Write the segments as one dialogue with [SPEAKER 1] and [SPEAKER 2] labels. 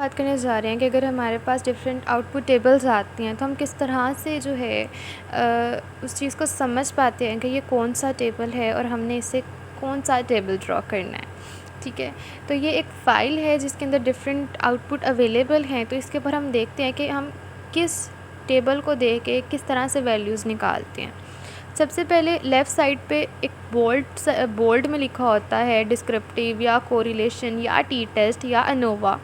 [SPEAKER 1] बात करने जा रहे हैं कि अगर हमारे पास डिफरेंट आउटपुट टेबल्स आती हैं तो हम किस तरह से जो है उस चीज़ को समझ पाते हैं कि ये कौन सा टेबल है और हमने इसे कौन सा टेबल ड्रॉ करना है। ठीक है, तो ये एक फ़ाइल है जिसके अंदर डिफरेंट आउटपुट अवेलेबल हैं। तो इसके ऊपर हम देखते हैं कि हम किस टेबल को देख के किस तरह से वैल्यूज़ निकालते हैं। सबसे पहले लेफ़्ट साइड पे एक बोल्ड में लिखा होता है डिस्क्रिप्टिव या कोरिलेशन या टी टेस्ट या अनोवा।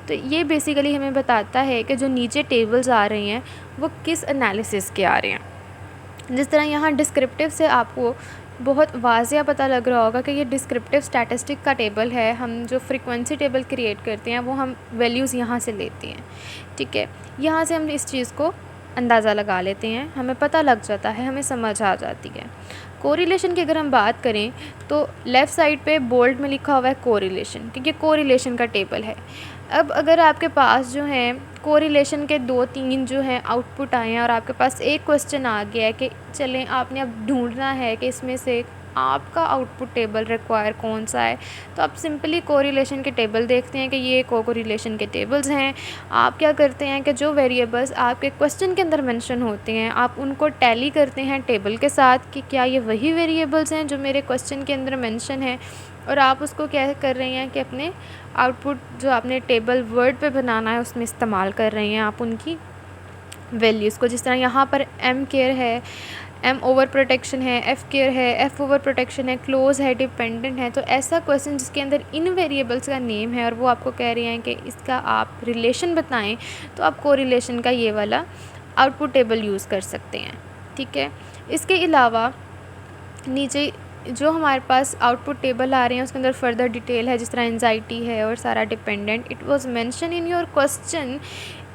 [SPEAKER 1] तो ये बेसिकली हमें बताता है कि जो नीचे टेबल्स आ रही हैं वो किस एनालिसिस के आ रहे हैं। जिस तरह यहाँ डिस्क्रिप्टिव से आपको बहुत वाज़िया पता लग रहा होगा कि ये डिस्क्रिप्टिव स्टैटिस्टिक का टेबल है। हम जो फ्रीक्वेंसी टेबल क्रिएट करते हैं वो हम वैल्यूज़ यहाँ से लेते हैं। ठीक है, यहाँ से हम इस चीज़ को अंदाज़ा लगा लेते हैं, हमें पता लग जाता है, हमें समझ आ जाती है। कोरिलेशन की अगर हम बात करें तो लेफ़्ट साइड पे बोल्ड में लिखा हुआ है कोरिलेशन, ठीक है, कोरिलेशन का टेबल है। अब अगर आपके पास जो है कोरिलेशन के 2-3 जो हैं आउटपुट आए हैं और आपके पास एक क्वेश्चन आ गया है कि चलें आपने अब ढूंढना है कि इसमें से आपका आउटपुट टेबल रिक्वायर कौन सा है, तो आप सिंपली कोरिलेशन के टेबल देखते हैं कि ये कोरिलेशन के टेबल्स हैं। आप क्या करते हैं कि जो वेरिएबल्स आपके क्वेश्चन के अंदर मेंशन होते हैं आप उनको टैली करते हैं टेबल के साथ कि क्या ये वही वेरिएबल्स हैं जो मेरे क्वेश्चन के अंदर मेंशन है, और आप उसको क्या कर रहे हैं कि अपने आउटपुट जो आपने टेबल वर्ड पे बनाना है उसमें इस्तेमाल कर रहे हैं आप उनकी वैल्यूज़ को। जिस तरह यहाँ पर एम केयर है, एम ओवर प्रोटेक्शन है, एफ़ केयर है, एफ़ ओवर प्रोटेक्शन है, क्लोज है, डिपेंडेंट है। तो ऐसा क्वेश्चन जिसके अंदर इन वेरिएबल्स का नेम है और वो आपको कह रहे हैं कि इसका आप रिलेशन बताएं, तो आप कोरिलेशन का ये वाला आउटपुट टेबल यूज़ कर सकते हैं। ठीक है, इसके अलावा नीचे जो हमारे पास आउटपुट टेबल आ रहे हैं उसके अंदर फर्दर डिटेल है, जिस तरह एंजाइटी है और सारा dependent. It was mention in your question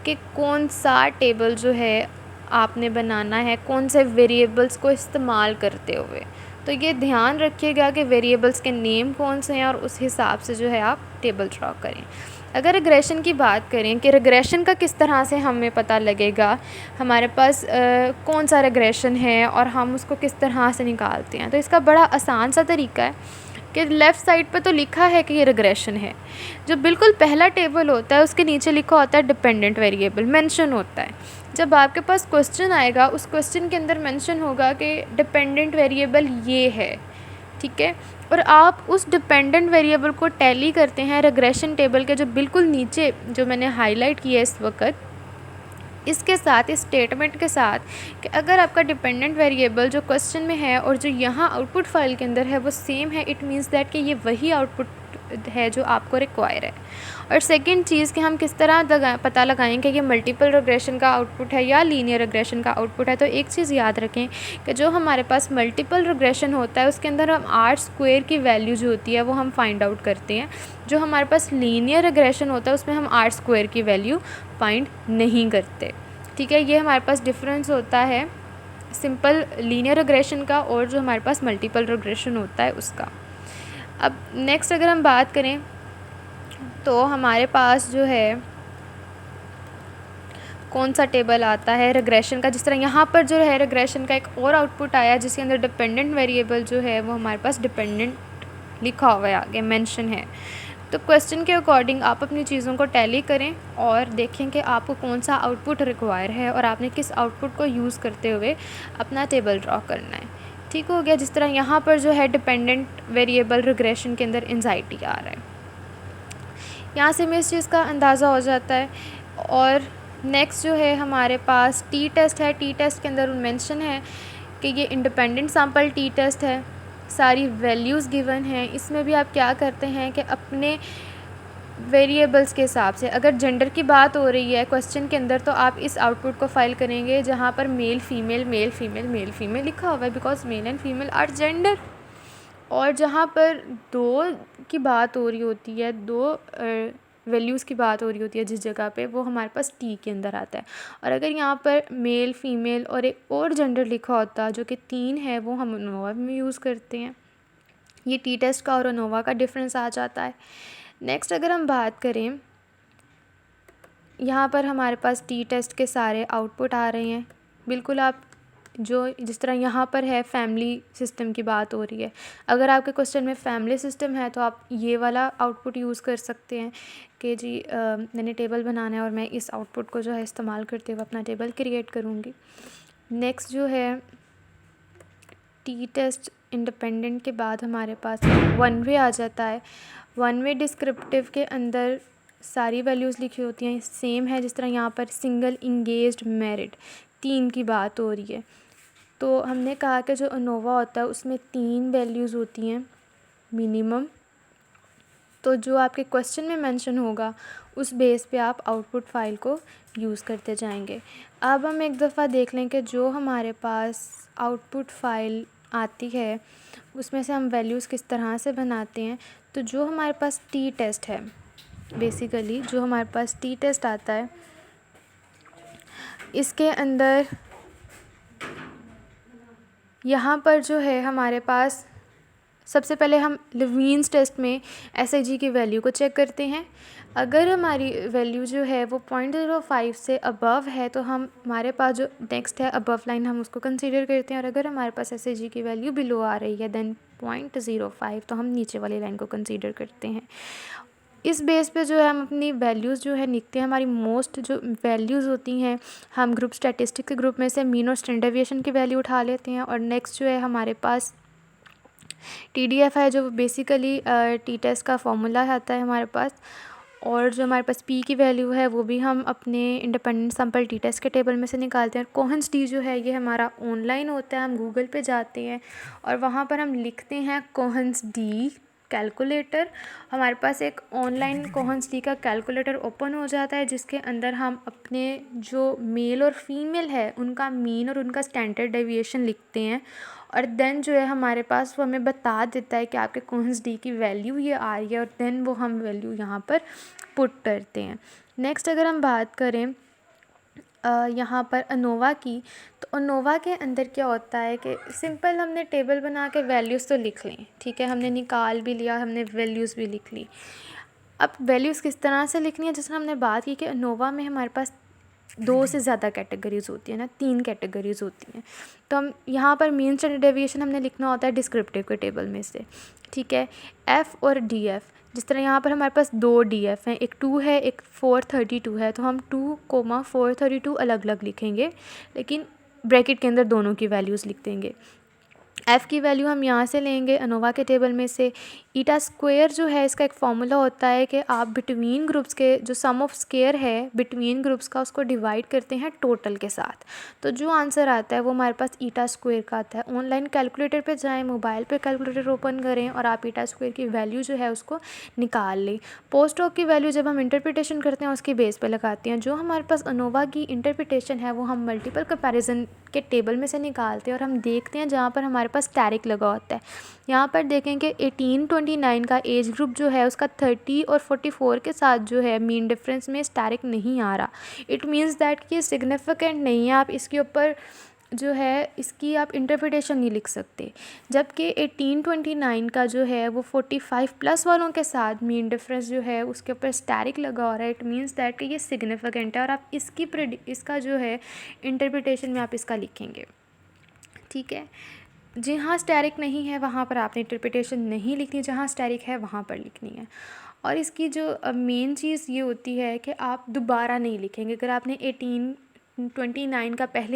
[SPEAKER 1] कि कौन सा टेबल जो है आपने बनाना है कौन से वेरिएबल्स को इस्तेमाल करते हुए। तो ये ध्यान रखिएगा कि वेरिएबल्स के नेम कौन से हैं और उस हिसाब से जो है आप टेबल ड्रॉ करें। अगर रिग्रेशन की बात करें कि रिग्रेशन का किस तरह से हमें पता लगेगा हमारे पास कौन सा रिग्रेशन है और हम उसको किस तरह से निकालते हैं, तो इसका बड़ा आसान सा तरीका है कि लेफ़्ट साइड पे तो लिखा है कि ये रिग्रेशन है। जो बिल्कुल पहला टेबल होता है उसके नीचे लिखा होता है डिपेंडेंट वेरिएबल, मेंशन होता है। जब आपके पास क्वेश्चन आएगा उस क्वेश्चन के अंदर मेंशन होगा कि डिपेंडेंट वेरिएबल ये है। ठीक है, और आप उस डिपेंडेंट वेरिएबल को टैली करते हैं रिग्रेशन टेबल के जो बिल्कुल नीचे जो मैंने हाईलाइट किया है इस वक्त, इसके साथ इस स्टेटमेंट के साथ कि अगर आपका डिपेंडेंट वेरिएबल जो क्वेश्चन में है और जो यहाँ आउटपुट फाइल के अंदर है वो सेम है, इट मीन्स दैट कि ये वही आउटपुट है जो आपको रिक्वायर है। और सेकंड चीज़ कि हम किस तरह पता लगाएं कि ये मल्टीपल रिग्रेशन का आउटपुट है या लीनियर रिग्रेशन का आउटपुट है। तो एक चीज़ याद रखें कि जो हमारे पास मल्टीपल रिग्रेशन होता है उसके अंदर हम आर स्क्वायर की वैल्यू जो होती है वो हम फाइंड आउट करते हैं। जो हमारे पास लीनियर रिग्रेशन होता है उसमें हम आर स्क्वायर की वैल्यू फाइंड नहीं करते। ठीक है, ये हमारे पास डिफरेंस होता है सिंपल लीनियर रिग्रेशन का और जो हमारे पास मल्टीपल रिग्रेशन होता है उसका। अब नेक्स्ट अगर हम बात करें तो हमारे पास जो है कौन सा टेबल आता है रिग्रेशन का। जिस तरह यहाँ पर जो है रिग्रेशन का एक और आउटपुट आया जिसके अंदर डिपेंडेंट वेरिएबल जो है वो हमारे पास डिपेंडेंट लिखा हुआ है, आगे मेंशन है। तो क्वेश्चन के अकॉर्डिंग आप अपनी चीज़ों को टैली करें और देखें कि आपको कौन सा आउटपुट रिक्वायर है और आपने किस आउटपुट को यूज़ करते हुए अपना टेबल ड्रॉ करना है। ठीक हो गया। जिस तरह यहाँ पर जो है डिपेंडेंट वेरिएबल रिग्रेशन के अंदर एंजाइटी आ रहा है, यहाँ से हमें इस चीज़ का अंदाज़ा हो जाता है। और नेक्स्ट जो है हमारे पास टी टेस्ट है। टी टेस्ट के अंदर मेंशन है कि ये इंडिपेंडेंट सैम्पल टी टेस्ट है, सारी वैल्यूज़ गिवन हैं। इसमें भी आप क्या करते हैं कि अपने वेरिएबल्स के हिसाब से अगर जेंडर की बात हो रही है क्वेश्चन के अंदर तो आप इस आउटपुट को फाइल करेंगे जहाँ पर male female male female male female लिखा हुआ है, because male and female are gender. और जहाँ पर दो की बात हो रही होती है, दो वैल्यूज़ की बात हो रही होती है जिस जगह पे, वो हमारे पास टी के अंदर आता है। और अगर यहाँ पर मेल फीमेल और एक और जेंडर लिखा होता जो कि 3 है वो हम अनोवा में यूज़ करते हैं। ये टी टेस्ट का और अनोवा का डिफरेंस आ जाता है। नेक्स्ट अगर हम बात करें, यहाँ पर हमारे पास टी टेस्ट के सारे आउटपुट आ रहे हैं। बिल्कुल आप जो जिस तरह यहाँ पर है फैमिली सिस्टम की बात हो रही है, अगर आपके क्वेश्चन में फैमिली सिस्टम है तो आप ये वाला आउटपुट यूज़ कर सकते हैं कि जी मैंने टेबल बनाना है और मैं इस आउटपुट को जो है इस्तेमाल करते हुए अपना टेबल क्रिएट करूँगी। नेक्स्ट जो है टी टेस्ट इंडिपेंडेंट के बाद हमारे पास वन वे आ जाता है। वन वे डिस्क्रिप्टिव के अंदर सारी वैल्यूज़ लिखी होती हैं, सेम है जिस तरह यहाँ पर सिंगल, इंगेज्ड, मैरिड 3 की बात हो रही है। तो हमने कहा कि जो अनोवा होता है उसमें 3 वैल्यूज़ होती हैं मिनिमम। तो जो आपके क्वेश्चन में मेंशन होगा उस बेस पे आप आउटपुट फ़ाइल को यूज़ करते जाएंगे। अब हम एक दफ़ा देख लें कि जो हमारे पास आउटपुट फ़ाइल आती है उसमें से हम वैल्यूज़ किस तरह से बनाते हैं। तो जो हमारे पास टी टेस्ट है, बेसिकली जो हमारे पास टी टेस्ट आता है, इसके अंदर यहाँ पर जो है हमारे पास सबसे पहले हम लेविन्स टेस्ट में एसआईजी की वैल्यू को चेक करते हैं। अगर हमारी वैल्यू जो है वो 0.05 से अबव है तो हमारे पास जो नेक्स्ट है अबव लाइन हम उसको कंसीडर करते हैं, और अगर हमारे पास एसआईजी की वैल्यू बिलो आ रही है देन 0.05 तो हम नीचे वाली लाइन को कंसीडर करते हैं। इस बेस पे जो है हम अपनी वैल्यूज़ जो है लिखते हैं। हमारी मोस्ट जो वैल्यूज़ होती हैं हम ग्रुप स्टैटिस्टिक्स के ग्रुप में से मीन और स्टैंडर्ड डेविएशन की वैल्यू उठा लेते हैं। और नेक्स्ट जो है हमारे पास TDF है जो बेसिकली टी टेस्ट का फॉर्मूला आता है हमारे पास, और जो हमारे पास P की वैल्यू है वो भी हम अपने इंडिपेंडेंट सैंपल टी टेस्ट के टेबल में से निकालते हैं। कोहेंस डी जो है ये हमारा ऑनलाइन होता है, हम गूगल पे जाते हैं और वहाँ पर हम लिखते हैं कोहेंस डी कैलकुलेटर। हमारे पास एक ऑनलाइन कोहेंस डी का कैलकुलेटर ओपन हो जाता है जिसके अंदर हम अपने जो मेल और फीमेल है उनका मीन और उनका स्टैंडर्ड डेविएशन लिखते हैं, और देन जो है हमारे पास वो हमें बता देता है कि आपके कोहेंस डी की वैल्यू ये आ रही है, और देन वो हम वैल्यू यहाँ पर पुट करते हैं। नेक्स्ट अगर हम बात करें यहाँ पर अनोवा की, तो अनोवा के अंदर क्या होता है कि सिंपल हमने टेबल बना के वैल्यूज़ तो लिख लें, ठीक है, हमने निकाल भी लिया, हमने वैल्यूज़ भी लिख ली। अब वैल्यूज़ किस तरह से लिखनी है, जैसे हमने बात की कि अनोवा में हमारे पास 2 से ज़्यादा कैटेगरीज़ होती है ना, 3 कैटेगरीज़ होती हैं। तो हम यहाँ पर मीन स्टैंडर्ड डेविएशन हमने लिखना होता है डिस्क्रिप्टिव के टेबल में से, ठीक है। F और DF, जिस तरह यहाँ पर हमारे पास 2 DF हैं, एक 2 है एक 432 है, तो हम 2,432 अलग अलग लिखेंगे, लेकिन ब्रैकेट के अंदर दोनों की वैल्यूज़ लिख देंगे। F की वैल्यू हम यहाँ से लेंगे अनोवा के टेबल में से। ईटा स्क्वायर जो है इसका एक फॉर्मूला होता है कि आप बिटवीन ग्रुप्स के जो सम ऑफ स्क्वायर है बिटवीन ग्रुप्स का उसको डिवाइड करते हैं टोटल के साथ, तो जो आंसर आता है वो हमारे पास ईटा स्क्वायर का आता है। ऑनलाइन कैलकुलेटर पे जाएं, मोबाइल पे कैलकुलेटर ओपन करें और आप ईटा स्क्वायर की वैल्यू जो है उसको निकाल लें। पोस्ट डॉक की वैल्यू जब हम इंटरप्रिटेशन करते हैं उसकी बेस पे लगाते हैं। जो हमारे पास अनोवा की इंटरप्रिटेशन है वो हम मल्टीपल कंपैरिजन के टेबल में से निकालते हैं और हम देखते हैं जहाँ पर हमारे पास टैरिक लगा होता है। यहाँ पर देखें कि 18-29 का एज ग्रुप जो है उसका 30 और 44 के साथ जो है मीन डिफरेंस में स्टैरिक नहीं आ रहा। इट मीन्स दैट कि ये सिग्निफिकेंट नहीं है, आप इसके ऊपर जो है इसकी आप इंटरप्रिटेशन नहीं लिख सकते। जबकि 18-29 का जो है वो 45 प्लस वालों के साथ मीन डिफरेंस जो है उसके ऊपर स्टैरिक लगा हो रहा है। इट मीन्स दैट कि ये सिग्निफिकेंट है और आप इसका जो है इंटरप्रिटेशन में आप इसका लिखेंगे, ठीक है। जहाँ स्टैरिक नहीं है वहाँ पर आपने इंटरप्रिटेशन नहीं लिखनी, जहाँ स्टैरिक है वहाँ पर लिखनी है। और इसकी जो मेन चीज़ ये होती है कि आप दोबारा नहीं लिखेंगे। अगर आपने 18-29 का पहले